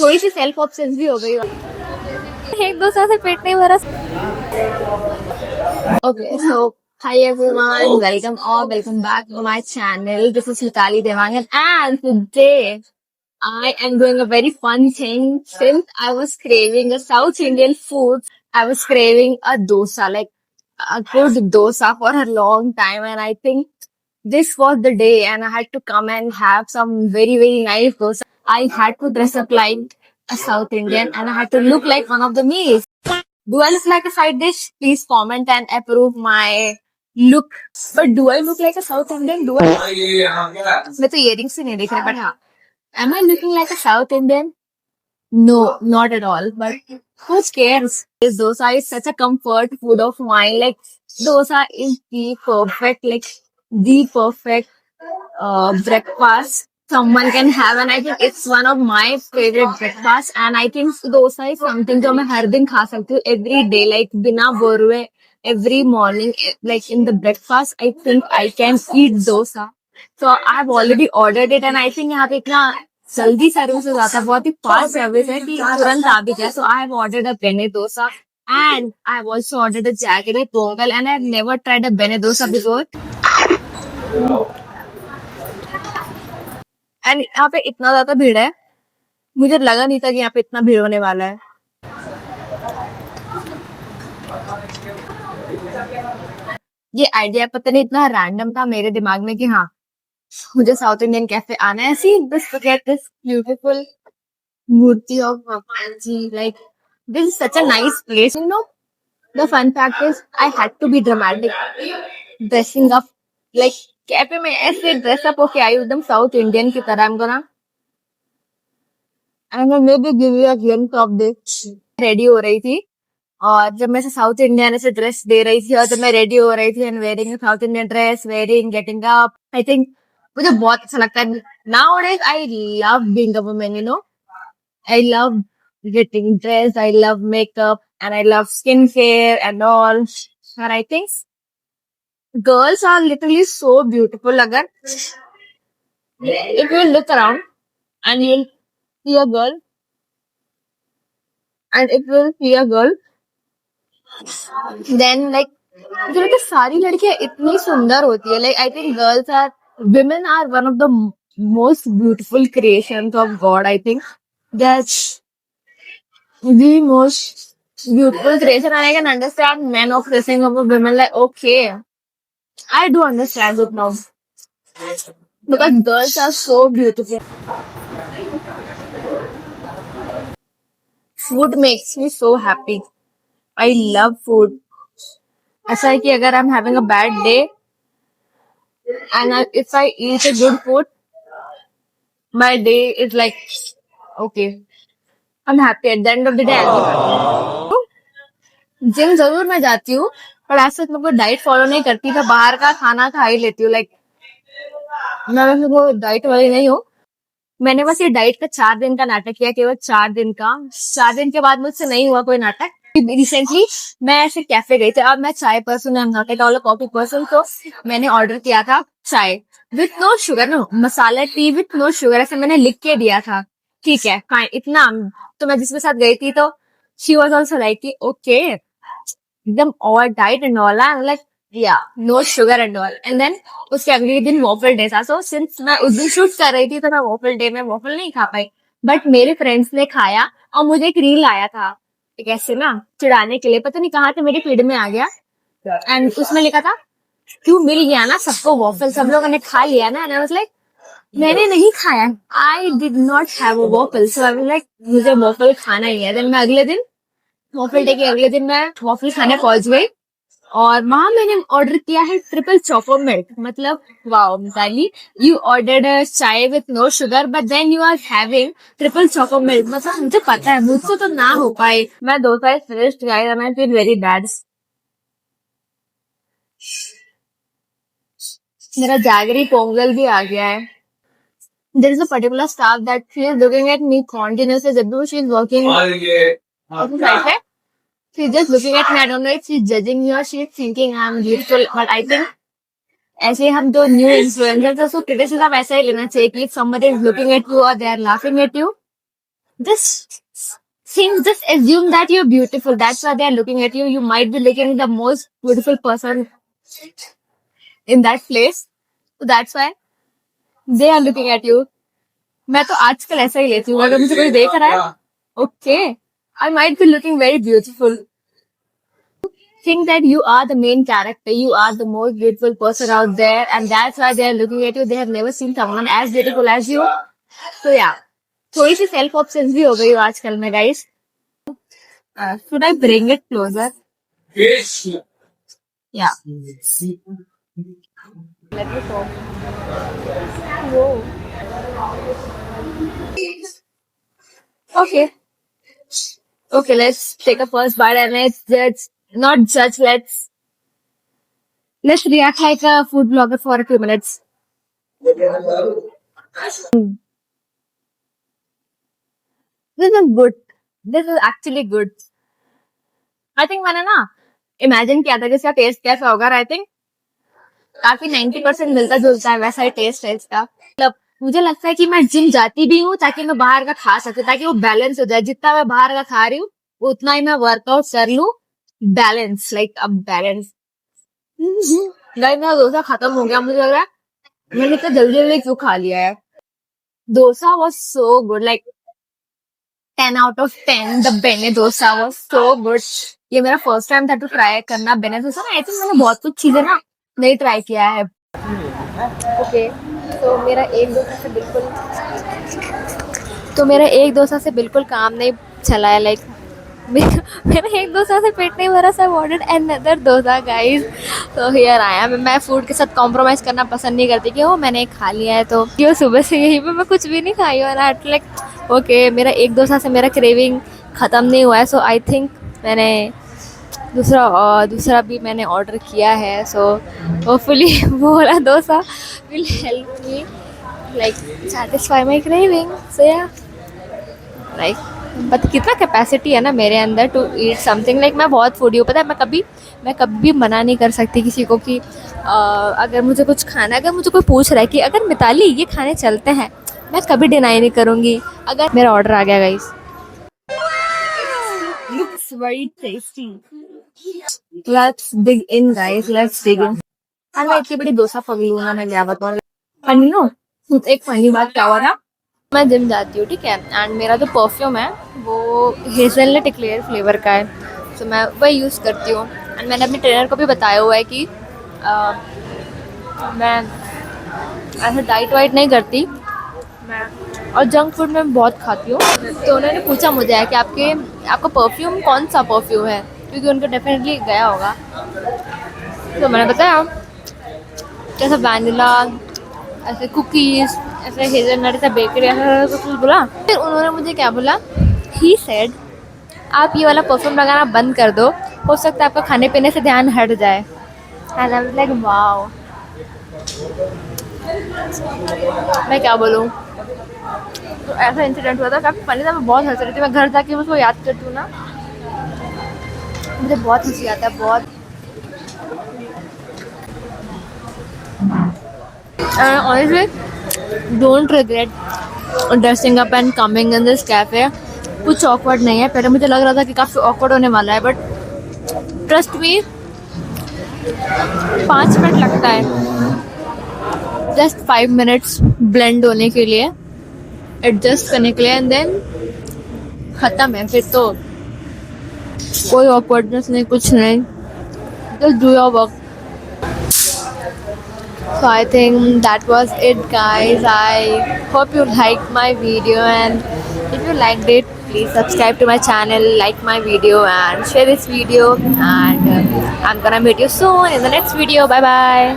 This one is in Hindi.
थोड़ी सी सेल्फ ऑब्सेस भी हो गई। एक दो साल से पेट नहीं भरा। Okay, so hi everyone, welcome back to my channel. This is Mitali Devangan, and today I am doing a very fun thing. Since I was craving a South Indian food, I was craving a dosa, like a good dosa for a long time, and I think this was the day, and I had to come and have some very nice dosa. I had to dress up like a South Indian, and I had to look like one of the meals. Do I look like a side dish? Please comment and approve my look. But do I look like a South Indian? Do I? मैं तो earrings से नहीं देख रही, but हाँ. Am I looking like a South Indian? No, not at all. But who cares? This dosa is such a comfort food of mine. Like dosa is the perfect breakfast someone can have, and I think it's one of my favorite breakfasts. And I think dosa is something जो मैं हर दिन खा सकती हूँ every day, like बिना बोर हुए every morning, like in the breakfast. I think I can eat dosa. So I've already ordered it, and I think यहाँ पे इतना जल्दी सर्विस हो जाता है, बहुत ही फास्ट सर्विस है कि तुरंत आ भी जाए. So I have ordered a bene dosa, and I have also ordered a jaggery pongal, and I have never tried a bene dosa before. And यहाँ पे इतना ज्यादा भीड़ है, मुझे लगा नहीं था कि यहाँ पे इतना भीड़ होने वाला है. ये आइडिया पता नहीं इतना रैंडम था मेरे दिमाग में कि हाँ मुझे साउथ इंडियन कैफे आना है. See this beautiful murti of Bhagwan ji, like this is such a nice place. The fun fact is I had to be dramatic dressing up, like cafe में ऐसे ड्रेसअप होके आई एकदम साउथ इंडियन की तरह. May be give you a glimpse of this. Ready हो रही थी, और जब मैं साउथ इंडियन ऐसे ड्रेस दे रही थी, और जब मैं रेडी हो रही थी and wearing south Indian dress, wearing getting up, I think मुझे बहुत अच्छा लगता है. Nowadays I love being a woman, I love getting dress, I love makeup, and I love skin care and all. और I think girls are literally so beautiful. अगर if you look around and you'll see a girl, and if you'll see a girl, then like मुझे लगता है सारी लड़कियां इतनी सुंदर होती है. Like I think women are one of the most beautiful creations of God. I think that's the most beautiful creation, and I can understand men oppressing over women. Like, okay, I do understand it now, because girls are so beautiful. Food makes me so happy. I love food. ऐसा है कि अगर I'm having a bad day, and if I eat a good food, my day is like, okay, I'm happy. At the end of the day, I'll be happy. Gym जरूर मैं जाती हूँ, पर ऐसा मैं कोई डाइट फॉलो नहीं करती. तो बाहर का खाना खा ही लेती हूँ. लाइक मैं वैसे वो डाइट वाली नहीं हूँ. मैंने बस ये डाइट का 4 दिन का नाटक किया, केवल 4 दिन का. 4 दिन के बाद मुझसे नहीं हुआ कोई नाटक. रिसेंटली मैं ऐसे कैफे गई थी. अब मैं चाय person, I am not at all a coffee person. तो मैंने ऑर्डर किया था chai with no sugar, no masala tea with no sugar, ऐसे मैंने लिख के दिया था. ठीक है, फाइन, इतना. तो मैं जिसके साथ गई थी, तो she was also like okay, एकदम all diet and all, like yeah no sugar and all. And then उसके अगले दिन वॉफल डे था. सो सिंस मैं उस दिन शूट कर रही थी, तो मैं वॉफल डे में वॉफल नहीं खा पाई. बट मेरे फ्रेंड्स ने खाया, और मुझे एक रील आया था एक ऐसे ना चिढ़ाने के लिए, पता नहीं कहाँ से मेरी फीड में आ गया, एंड उसमें लिखा था क्यों मिल गया ना सबको वॉफल, सब लोगों ने खा लिया ना. एंड आई वाज लाइक मैंने नहीं खाया, I did not have a waffle. So I was like मुझे वॉफल खाना ही है. देन मैं अगले दिन, वॉफल डे के अगले दिन, मैं वॉफल खाने पहुंच गई, और वहां मैंने ऑर्डर किया है ट्रिपल चॉको मिल्क. मतलब wow Mitali, you ordered a chai with no sugar, but then you are having triple choco milk. मतलब मुझे पता है मुझसे तो ना हो पाए. मैं dosa finished guys, and I feel very bad. मेरा जैगरी पोंगल भी आ गया है. There is a particular staff that she is looking at me continuously. जब भी she is working office side पे, she's just looking at me. I don't know if she's judging me or she's thinking I'm beautiful, but I think ऐसे हम जो न्यू इन्फ्लुएंसर है, उसको क्रिटिसिज्म ऐसा ही लेना चाहिए कि somebody is looking at you or they are laughing at you, just just assume that you're beautiful. That's why they're looking at you. You might be looking at the most beautiful person in that place. So that's why they are looking at you. मैं तो आजकल ऐसा ही लेती हूँ अगर मुझे कोई देख रहा है okay I might be looking very beautiful think that you are the main character, you are the most beautiful person out there, and that's why they are looking at you. They have never seen someone as beautiful as you. So yeah, थोड़ी सी सेल्फ ऑब्सेस भी हो गई हो आजकल में guys. Should I bring it closer? Yeah. Let me go. Whoa. Okay. Okay, let's take a first bite and let's not judge. Let's react like a food blogger for a few minutes. This is good. This is actually good. I think मैंने ना इमेजिन किया था कि इसका टेस्ट कैसा होगा. I think काफी 90% मिलता जुलता है वैसा ही टेस्ट है इसका. मतलब मुझे लगता है कि मैं जिम जाती भी हूँ ताकि मैं बाहर का खा सकूं, ताकि वो बैलेंस हो जाए. जितना मैं बाहर का खा रही हूँ उतना ही मैं वर्कआउट कर लूं. बैलेंस लाइक अब बैलेंस. गाइस मेरा डोसा खत्म हो गया. मुझे लग रहा है मैंने इतना जल्दी जल्दी क्यों खा लिया है. Dosa was so good, like 10 out of 10. The बेने डोसा वॉज सो गुड. ये मेरा फर्स्ट टाइम था टू ट्राई करना बेने डोसा. आई थिंक मैंने बहुत कुछ चीजें ना नहीं ट्राई किया है. ओके तो मेरा एक डोसा से बिल्कुल काम नहीं चला है. लाइक मेरा एक डोसा से पेट नहीं भरा. सो ऑर्डर्ड अनदर डोसा गाइस. तो हियर आई एम. मैं फूड के साथ कॉम्प्रोमाइज करना पसंद नहीं करती कि वो मैंने खा लिया है तो क्यों सुबह से यहीं पे मैं कुछ भी नहीं खाई हूँ. लाइक ओके मेरा एक डोसा से मेरा क्रेविंग ख़त्म नहीं हुआ है. सो आई थिंक मैंने दूसरा भी मैंने ऑर्डर किया है. सो होपफुली वो वाला dosa will help me like satisfy my craving. So yeah like but कितना कैपेसिटी है ना मेरे अंदर टू ईट समथिंग. लाइक मैं बहुत फूडी हूँ. पता है मैं कभी भी मना नहीं कर सकती किसी को कि अगर मुझे कुछ खाना है. अगर मुझे कोई पूछ रहा है कि अगर मिताली ये खाने चलते हैं, मैं कभी डिनाई नहीं करूँगी. अगर मेरा ऑर्डर आ गया guys. Looks very tasty. Let's dig in guys. Let's dig in. और मैं इतनी बड़ी डोसा पगली हूँ ना, मैं क्या बताऊँ. फनी नो एक फनी बात क्या हुआ ना. मैं जिम जाती हूँ ठीक है, एंड मेरा जो परफ्यूम है वो हेज़लनट एक्लेयर फ्लेवर का है. तो मैं वही यूज़ करती हूँ. एंड मैंने अपने ट्रेनर को भी बताया हुआ है कि मैं ऐसे डाइट वाइट नहीं करती मैं, और जंक फूड मैं बहुत खाती हूँ. तो उन्होंने पूछा मुझे कि आपका परफ्यूम कौन सा परफ्यूम है, क्योंकि उनको डेफिनेटली गया होगा. तो मैंने बताया जैसे वैनिला, ऐसे कुकीज़, ऐसे हेज़लनट, ऐसा बेकरी, ऐसा कुछ बोला. फिर उन्होंने मुझे क्या बोला, ही सेड आप ये वाला परफ्यूम लगाना बंद कर दो, हो सकता है आपका खाने पीने से ध्यान हट जाए. And I was like wow. मैं क्या बोलूँ. तो ऐसा इंसिडेंट हुआ था, काफ़ी फनी था. मैं बहुत हंस रही थी. मैं घर जाके उसको याद करती हूँ ना, मुझे बहुत हंसी आता है बहुत. Honestly don't regret dressing up and coming in this cafe. कुछ ऑकवर्ड नहीं है. पहले मुझे लग रहा था कि काफ़ी ऑकवर्ड होने वाला है, बट ट्रस्ट मी 5 मिनट लगता है, जस्ट 5 मिनट्स ब्लेंड होने के लिए, एडजस्ट करने के लिए, एंड देन ख़त्म है. फिर तो कोई ऑकवर्डनेस नहीं, कुछ नहीं. Just do your work. So I think that was it guys. I hope you liked my video, and if you liked it, please subscribe to my channel, like my video and share this video, and I'm gonna meet you soon in the next video. Bye bye.